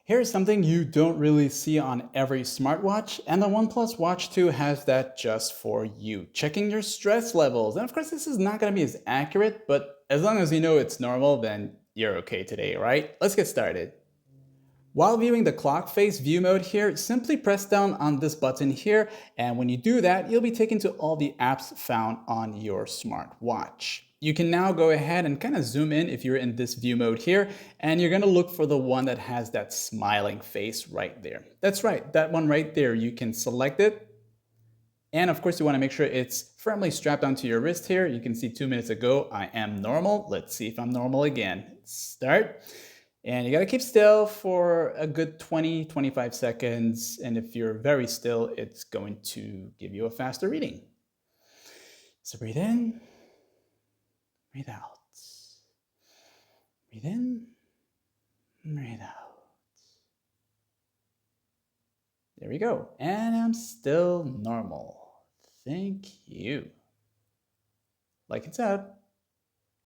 Here's something you don't really see on every smartwatch, and the OnePlus Watch 2 has that just for you. Checking your stress levels. And of course, this is not going to be as accurate, but as long as you know it's normal, then you're okay today, right? Let's get started. While viewing the clock face view mode here, simply press down on this button here, and when you do that, you'll be taken to all the apps found on your smartwatch. You can now go ahead and kind of zoom in if you're in this view mode here, and you're going to look for the one that has that smiling face right there. That's right, that one right there. You can select it. And of course, you want to make sure it's firmly strapped onto your wrist here. You can see 2 minutes ago, I am normal. Let's see if I'm normal again. Start. And you got to keep still for a good 20-25 seconds. And if you're very still, it's going to give you a faster reading. So breathe in, breathe out. Breathe in, breathe out. There we go. And I'm still normal. Thank you. Like it's out.